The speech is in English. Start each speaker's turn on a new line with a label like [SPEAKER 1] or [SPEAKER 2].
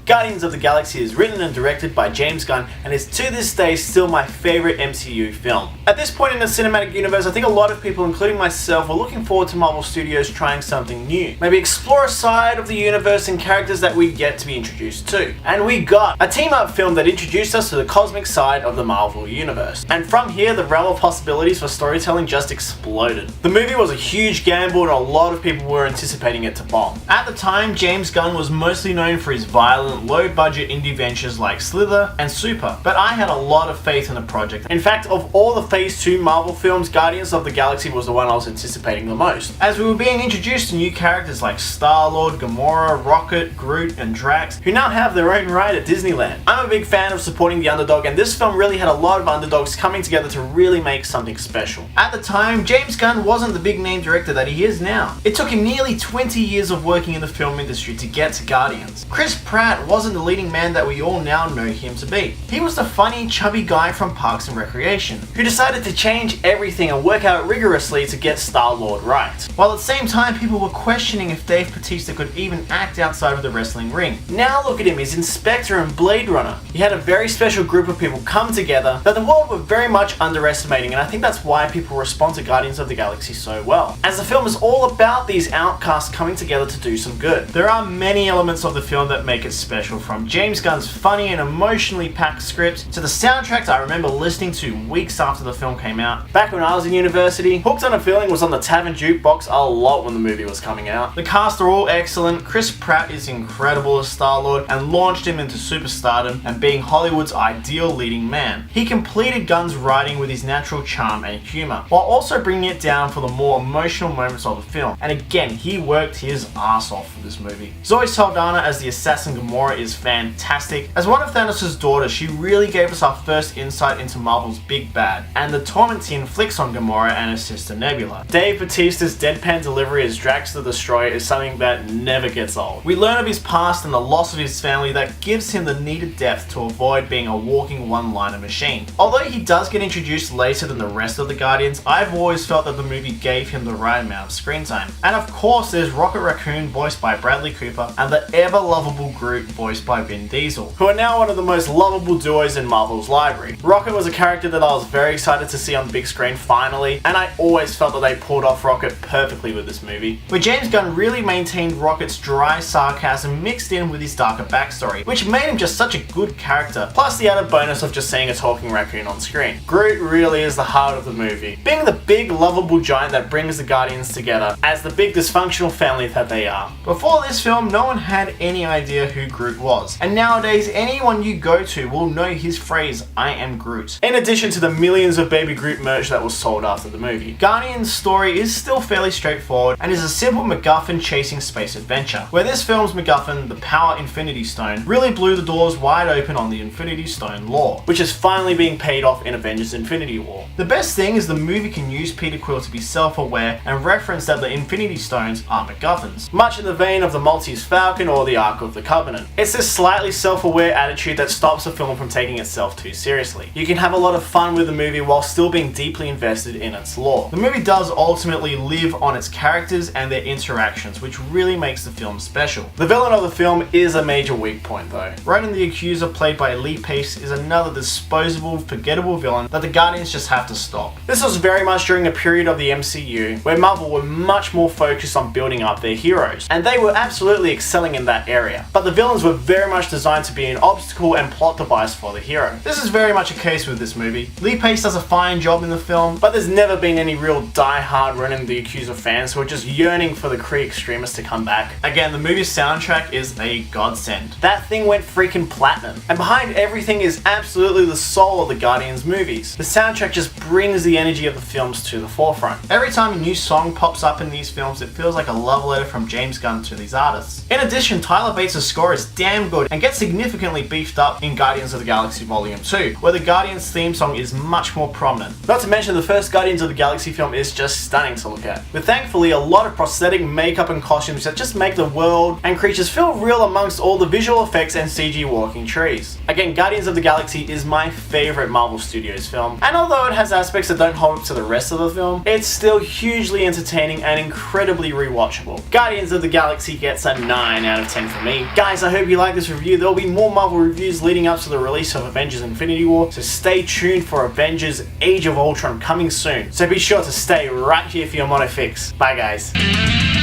[SPEAKER 1] Guardians of the Galaxy is written and directed by James Gunn and is to this day still my favourite MCU film. At this point in the cinematic universe, I think a lot of people, including myself, are looking forward to Marvel Studios trying something new. Maybe explore a side of the universe and characters that we get to be introduced to. And we got a team-up film that introduced us to the cosmic side of the Marvel universe. And from here, the realm of possibilities for storytelling just exploded. The movie was a huge gamble and a lot of people were anticipating it to bomb. At the time, James Gunn was mostly known for his violent, low-budget indie ventures like Slither and Super, but I had a lot of faith in the project. In fact, of all the Phase 2 Marvel films, Guardians of the Galaxy was the one I was anticipating the most, as we were being introduced to new characters like Star-Lord, Gamora, Rocket, Groot, and Drax, who now have their own ride at Disneyland. I'm a big fan of supporting the underdog, and this film really had a lot of underdogs coming together to really make something special. At the time, James Gunn wasn't the big name director that he is now. It took him nearly 20 years of working in the film industry to get to Guardians. Chris Pratt wasn't the leading man that we all now know him to be. He was the funny, chubby guy from Parks and Recreation, who decided to change everything and work out rigorously to get Star-Lord right. While at the same time, people were questioning if Dave Bautista could even act outside of the wrestling ring. Now look at him, he's Inspector and Blade Runner. He had a very special group of people come together that the world were very much underestimating, and I think that's why people respond to Guardians of the Galaxy so well, as the film is all about these outcasts coming together to do some good. There are many elements of the film that make it special, from James Gunn's funny and emotionally packed script to the soundtrack that I remember listening to weeks after the film came out. Back when I was in university, Hooked on a Feeling was on the Tavern Jukebox a lot when the movie was coming out. The cast are all excellent. Chris Pratt is incredible as Star-Lord and launched him into superstardom and being Hollywood's ideal leading man. He completed Gunn's writing with his natural charm and humour, while also bringing it down for the more emotional moments of the film. And again, he worked his ass off for this movie. Zoe Saldana as the assassin Gamora is fantastic. As one of Thanos' daughters, she really gave us our first insight into Marvel's big bad, and the torment he inflicts on Gamora and her sister Nebula. Dave Bautista's deadpan delivery as Drax the Destroyer is something that never gets old. We learn of his past and the loss of his family that gives him the needed depth to avoid being a walking one-liner machine. Although he does get introduced later than the rest of the Guardians, I've always felt that the movie gave him the right amount of screen time. And of course, there's Rocket Raccoon, voiced by Bradley Cooper, and the ever-lovable Groot, voiced by Vin Diesel, who are now one of the most lovable duos in Marvel's library. Rocket was a character that I was very excited to see on the big screen finally, and I always felt that they pulled off Rocket perfectly with this movie, where James Gunn really maintained Rocket's dry sarcasm mixed in with his darker backstory, which made him just such a good character, plus the added bonus of just seeing a talking raccoon on screen. Groot really is the heart of the movie, being the big lovable giant that brings the Guardians together as the big dysfunctional family that they are. Before this film, no one had any idea who Groot was, and nowadays anyone you go to will know his phrase, "I am Groot," in addition to the millions of Baby Groot merch that was sold after the movie. Guardians' story is still fairly straightforward and is a simple MacGuffin chasing space adventure, where this film's MacGuffin, the Power Infinity Stone, really blew the doors wide open on the Infinity Stone lore, which is finally being paid off in Avengers Infinity War. The best thing is the movie can use Peter Quill to be self-aware and reference that the Infinity Stones are MacGuffins, much in the vein of the Maltese Falcon or the Ark of the Covenant. It's this slightly self-aware attitude that stops the film from taking itself too seriously. You can have a lot of fun with the movie while still being deeply invested in its lore. The movie does ultimately live on its characters and their interactions, which really makes the film special. The villain of the film is a major weak point though. Ronan the Accuser, played by Lee Pace, is another disposable, forgettable villain that the Guardians just have to stop. This was very much during a period of the MCU where Marvel were much more focused on building up their heroes, and they were absolutely excelling in that area, but the villains were very much designed to be an obstacle and plot device for the hero. This is very much a case with this movie. Lee Pace does a fine job in the film, but there's never been any real die-hard Ronan the Accuser fans who are just yearning for the Kree extremists to come back. Again, the movie's soundtrack is a godsend. That thing went freaking platinum, and behind everything is absolutely the soul of the Guardians movies. The soundtrack just brings the energy of the films to the forefront. Every time a new song pops up in these films, it feels like a love letter from James Gunn to these artists. In addition, Tyler Bates' score is damn good and gets significantly beefed up in Guardians of the Galaxy Volume 2, where the Guardians theme song is much more prominent. Not to mention the first Guardians of the Galaxy film is just stunning to look at, with thankfully a lot of prosthetic makeup and costumes that just make the world and creatures feel real amongst all the visual effects and CG walking trees. Again, Guardians of the Galaxy is my favourite Marvel Studios film, and although it has aspects that don't hold up to the rest of the film, it's still hugely entertaining and incredibly rewatchable. Guardians of the Galaxy gets a 9 out of 10 for me. Guys, I hope hope you like this review. There will be more Marvel reviews leading up to the release of Avengers Infinity War, so stay tuned for Avengers Age of Ultron coming soon. So be sure to stay right here for your Mono Fix. Bye guys.